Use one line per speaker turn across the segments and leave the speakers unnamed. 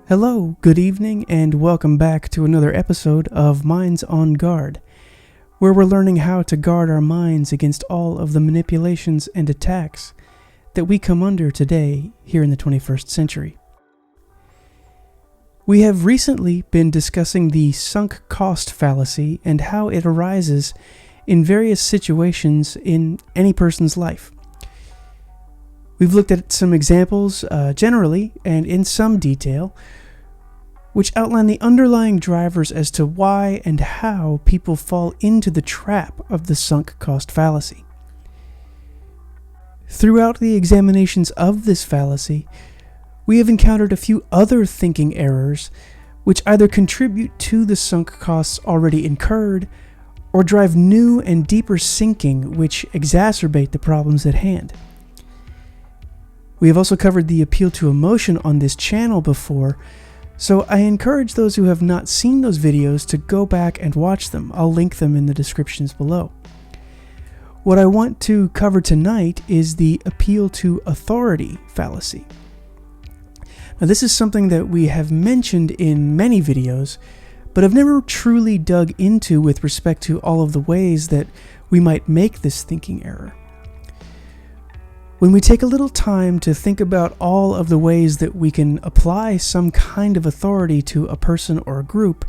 Hello, good evening, and welcome back to another episode of Minds on Guard, where we're learning how to guard our minds against all of the manipulations and attacks that we come under today here in the 21st century. We have recently been discussing the sunk cost fallacy and how it arises in various situations in any person's life. We've looked at some examples generally and in some detail, which outline the underlying drivers as to why and how people fall into the trap of the sunk cost fallacy. Throughout the examinations of this fallacy, we have encountered a few other thinking errors which either contribute to the sunk costs already incurred or drive new and deeper sinking which exacerbate the problems at hand. We have also covered the appeal to emotion on this channel before, so I encourage those who have not seen those videos to go back and watch them. I'll link them in the descriptions below. What I want to cover tonight is the appeal to authority fallacy. Now, this is something that we have mentioned in many videos, but I've never truly dug into with respect to all of the ways that we might make this thinking error. When we take a little time to think about all of the ways that we can apply some kind of authority to a person or a group,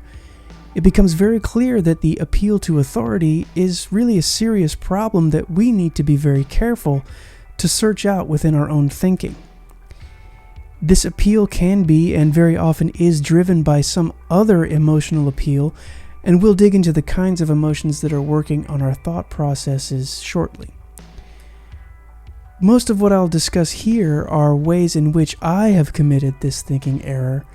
it becomes very clear that the appeal to authority is really a serious problem that we need to be very careful to search out within our own thinking. This appeal can be, and very often is, driven by some other emotional appeal, and we'll dig into the kinds of emotions that are working on our thought processes shortly. Most of what I'll discuss here are ways in which I have committed this thinking error,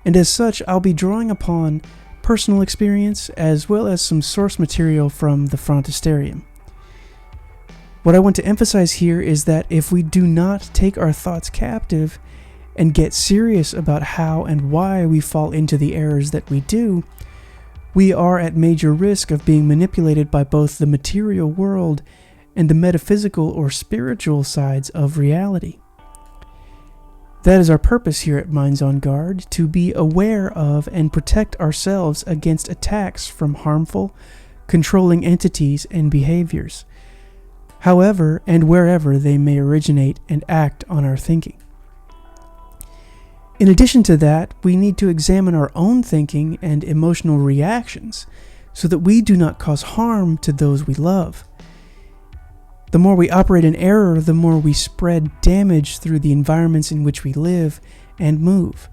and as such I'll be drawing upon personal experience as well as some source material from the frontisterium. What I want to emphasize here is that if we do not take our thoughts captive and get serious about how and why we fall into the errors that we do, we are at major risk of being manipulated by both the material world and the metaphysical or spiritual sides of reality. That is our purpose here at Minds on Guard, to be aware of and protect ourselves against attacks from harmful, controlling entities and behaviors, however and wherever they may originate and act on our thinking. In addition to that, we need to examine our own thinking and emotional reactions so that we do not cause harm to those we love. The more we operate in error, the more we spread damage through the environments in which we live and move.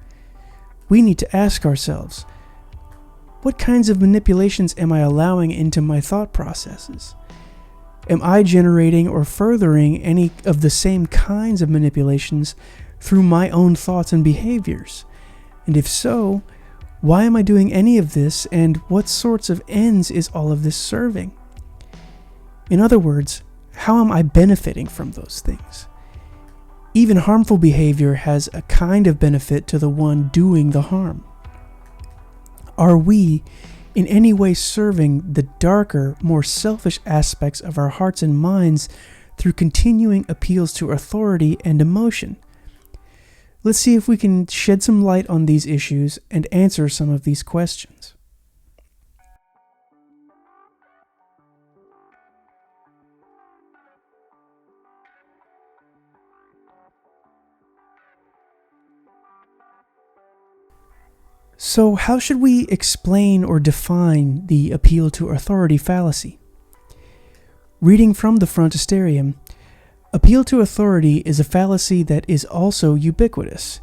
We need to ask ourselves, what kinds of manipulations am I allowing into my thought processes? Am I generating or furthering any of the same kinds of manipulations through my own thoughts and behaviors? And if so, why am I doing any of this, and what sorts of ends is all of this serving? In other words, how am I benefiting from those things? Even harmful behavior has a kind of benefit to the one doing the harm. Are we in any way serving the darker, more selfish aspects of our hearts and minds through continuing appeals to authority and emotion? Let's see if we can shed some light on these issues and answer some of these questions. So, how should we explain or define the appeal to authority fallacy? Reading from the frontisterium, appeal to authority is a fallacy that is also ubiquitous.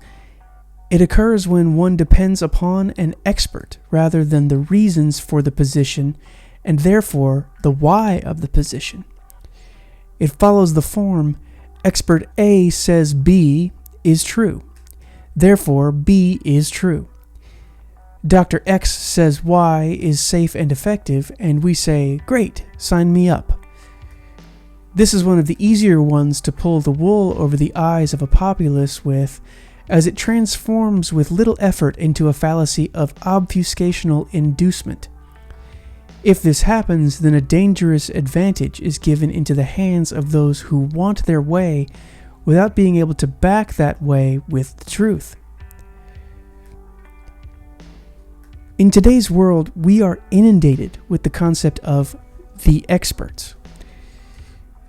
It occurs when one depends upon an expert rather than the reasons for the position and therefore the why of the position. It follows the form, expert A says B is true, therefore B is true. Dr. X says Y is safe and effective, and we say, great, sign me up. This is one of the easier ones to pull the wool over the eyes of a populace with, as it transforms with little effort into a fallacy of obfuscational inducement. If this happens, then a dangerous advantage is given into the hands of those who want their way without being able to back that way with the truth. In today's world, we are inundated with the concept of the experts.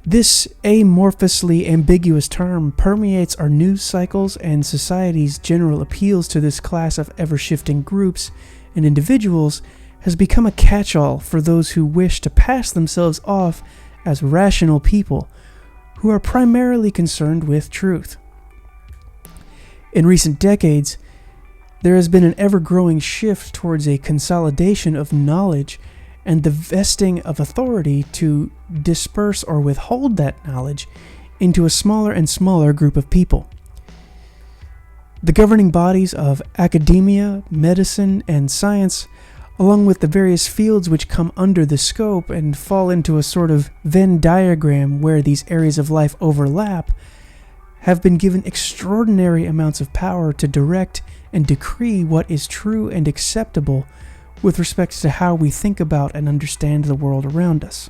This amorphously ambiguous term permeates our news cycles and society's general appeals to this class of ever-shifting groups and individuals has become a catch-all for those who wish to pass themselves off as rational people who are primarily concerned with truth. In recent decades, there has been an ever-growing shift towards a consolidation of knowledge and the vesting of authority to disperse or withhold that knowledge into a smaller and smaller group of people. The governing bodies of academia, medicine, and science, along with the various fields which come under the scope and fall into a sort of Venn diagram where these areas of life overlap, have been given extraordinary amounts of power to direct and decree what is true and acceptable with respect to how we think about and understand the world around us.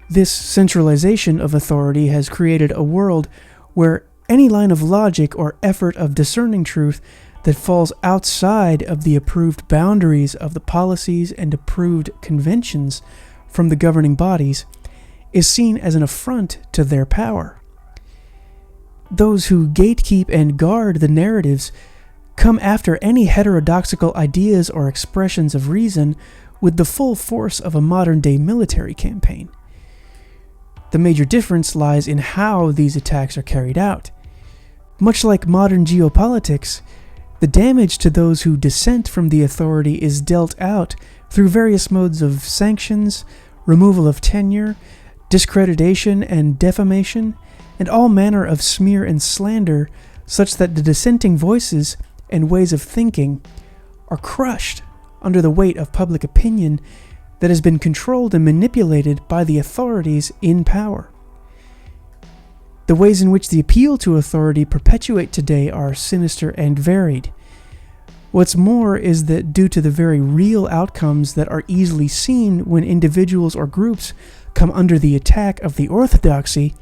This centralization of authority has created a world where any line of logic or effort of discerning truth that falls outside of the approved boundaries of the policies and approved conventions from the governing bodies is seen as an affront to their power. Those who gatekeep and guard the narratives come after any heterodoxical ideas or expressions of reason with the full force of a modern-day military campaign. The major difference lies in how these attacks are carried out. Much like modern geopolitics, the damage to those who dissent from the authority is dealt out through various modes of sanctions, removal of tenure, discreditation and defamation, and all manner of smear and slander, such that the dissenting voices and ways of thinking are crushed under the weight of public opinion that has been controlled and manipulated by the authorities in power. The ways in which the appeal to authority perpetuate today are sinister and varied. What's more is that due to the very real outcomes that are easily seen when individuals or groups come under the attack of the orthodoxy,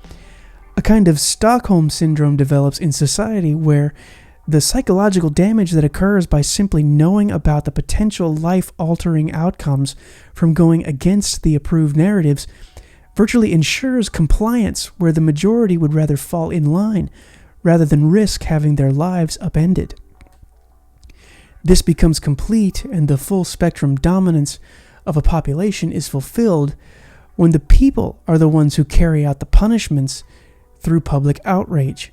a kind of Stockholm syndrome develops in society where the psychological damage that occurs by simply knowing about the potential life-altering outcomes from going against the approved narratives virtually ensures compliance where the majority would rather fall in line rather than risk having their lives upended. This becomes complete and the full spectrum dominance of a population is fulfilled when the people are the ones who carry out the punishments through public outrage.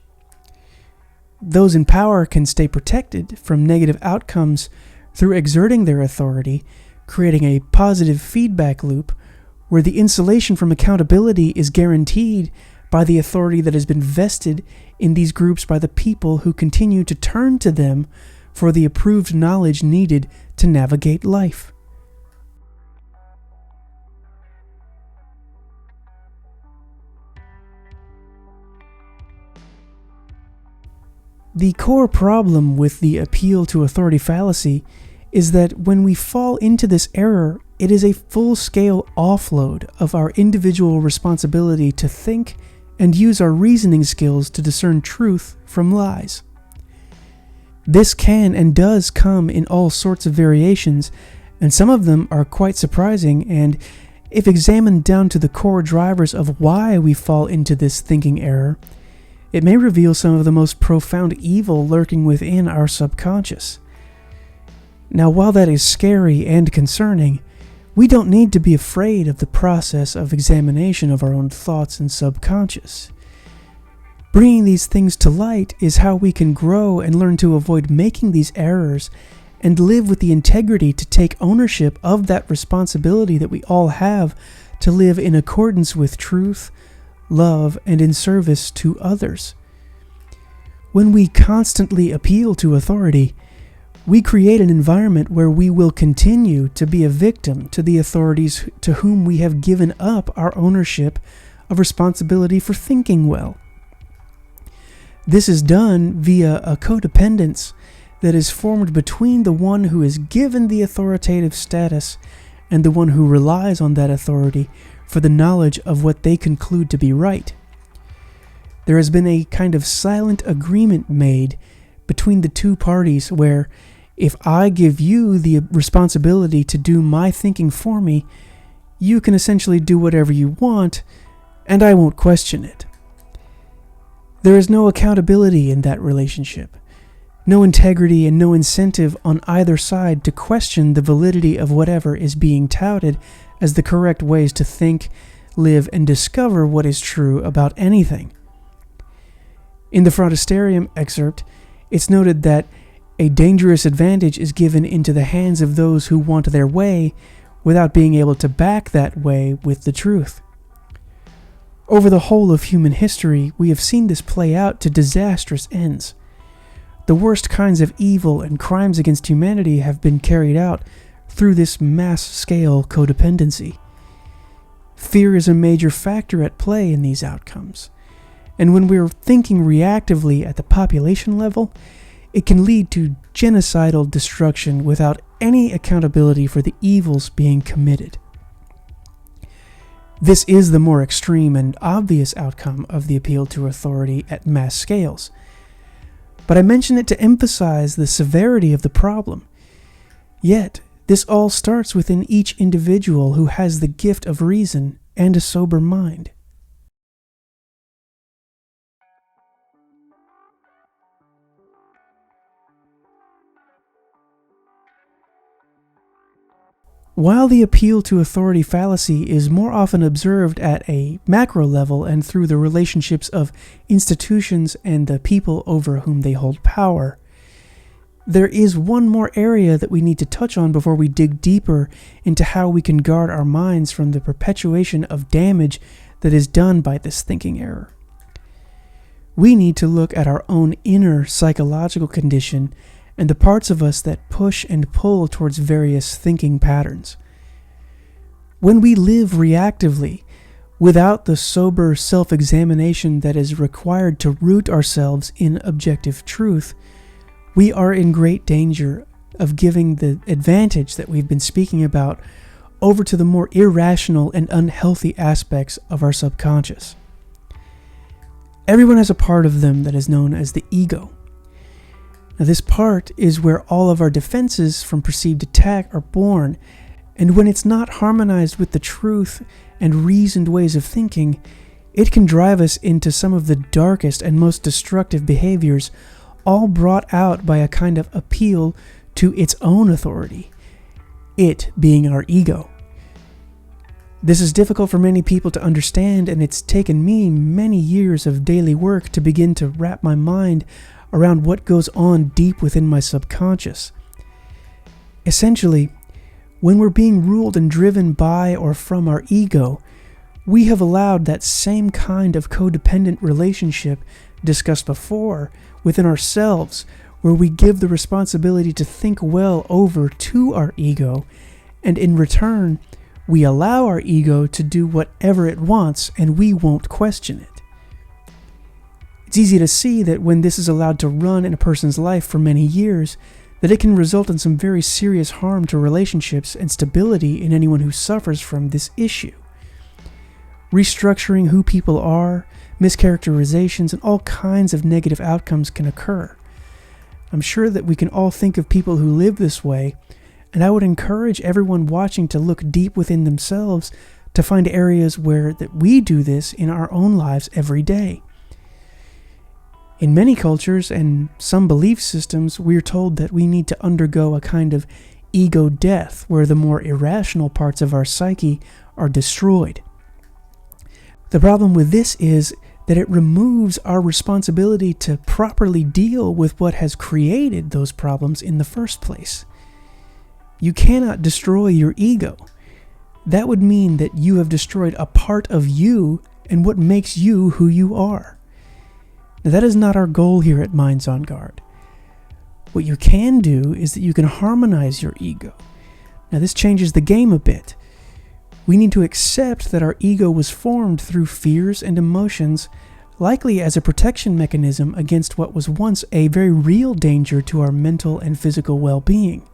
Those in power can stay protected from negative outcomes through exerting their authority, creating a positive feedback loop where the insulation from accountability is guaranteed by the authority that has been vested in these groups by the people who continue to turn to them for the approved knowledge needed to navigate life. The core problem with the appeal to authority fallacy is that when we fall into this error, it is a full-scale offload of our individual responsibility to think and use our reasoning skills to discern truth from lies. This can and does come in all sorts of variations, and some of them are quite surprising, and if examined down to the core drivers of why we fall into this thinking error, it may reveal some of the most profound evil lurking within our subconscious. Now, while that is scary and concerning, we don't need to be afraid of the process of examination of our own thoughts and subconscious. Bringing these things to light is how we can grow and learn to avoid making these errors and live with the integrity to take ownership of that responsibility that we all have to live in accordance with truth, love, and in service to others. When we constantly appeal to authority, we create an environment where we will continue to be a victim to the authorities to whom we have given up our ownership of responsibility for thinking well. This is done via a codependence that is formed between the one who is given the authoritative status and the one who relies on that authority for the knowledge of what they conclude to be right. There has been a kind of silent agreement made between the two parties where, If I give you the responsibility to do my thinking for me, you can essentially do whatever you want, and I won't question it. There is no accountability in that relationship, no integrity and no incentive on either side to question the validity of whatever is being touted as the correct ways to think, live, and discover what is true about anything. In the Fraudisterium excerpt, it's noted that a dangerous advantage is given into the hands of those who want their way without being able to back that way with the truth. Over the whole of human history, we have seen this play out to disastrous ends. The worst kinds of evil and crimes against humanity have been carried out through this mass-scale codependency. Fear is a major factor at play in these outcomes, and when we're thinking reactively at the population level, it can lead to genocidal destruction without any accountability for the evils being committed. This is the more extreme and obvious outcome of the appeal to authority at mass scales. But I mention it to emphasize the severity of the problem. Yet, this all starts within each individual who has the gift of reason and a sober mind. While the appeal to authority fallacy is more often observed at a macro level and through the relationships of institutions and the people over whom they hold power, there is one more area that we need to touch on before we dig deeper into how we can guard our minds from the perpetuation of damage that is done by this thinking error. We need to look at our own inner psychological condition and the parts of us that push and pull towards various thinking patterns. When we live reactively, without the sober self-examination that is required to root ourselves in objective truth, we are in great danger of giving the advantage that we've been speaking about over to the more irrational and unhealthy aspects of our subconscious. Everyone has a part of them that is known as the ego. Now, this part is where all of our defenses from perceived attack are born, and when it's not harmonized with the truth and reasoned ways of thinking, it can drive us into some of the darkest and most destructive behaviors, all brought out by a kind of appeal to its own authority, it being our ego. This is difficult for many people to understand, and it's taken me many years of daily work to begin to wrap my mind around what goes on deep within my subconscious. Essentially, when we're being ruled and driven by or from our ego, we have allowed that same kind of codependent relationship discussed before within ourselves, where we give the responsibility to think well over to our ego, and in return, we allow our ego to do whatever it wants and we won't question it. It's easy to see that when this is allowed to run in a person's life for many years, that it can result in some very serious harm to relationships and stability in anyone who suffers from this issue. Restructuring who people are, mischaracterizations, and all kinds of negative outcomes can occur. I'm sure that we can all think of people who live this way, and I would encourage everyone watching to look deep within themselves to find areas where that we do this in our own lives every day. In many cultures and some belief systems, we're told that we need to undergo a kind of ego death, where the more irrational parts of our psyche are destroyed. The problem with this is that it removes our responsibility to properly deal with what has created those problems in the first place. You cannot destroy your ego. That would mean that you have destroyed a part of you and what makes you who you are. Now, that is not our goal here at Minds on Guard. What you can do is that you can harmonize your ego. Now, this changes the game a bit. We need to accept that our ego was formed through fears and emotions, likely as a protection mechanism against what was once a very real danger to our mental and physical well-being.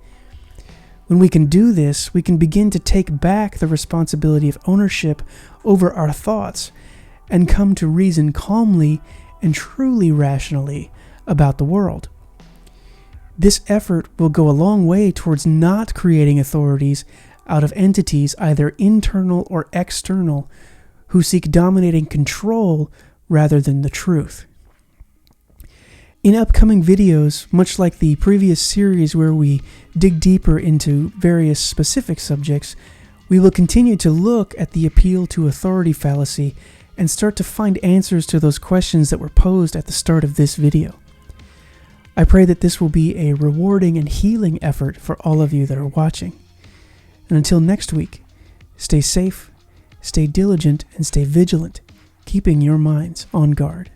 When we can do this, we can begin to take back the responsibility of ownership over our thoughts and come to reason calmly and truly rationally about the world. This effort will go a long way towards not creating authorities out of entities either internal or external who seek dominating control rather than the truth. In upcoming videos, much like the previous series where we dig deeper into various specific subjects, we will continue to look at the appeal to authority fallacy and start to find answers to those questions that were posed at the start of this video. I pray that this will be a rewarding and healing effort for all of you that are watching. And until next week, stay safe, stay diligent, and stay vigilant, keeping your minds on guard.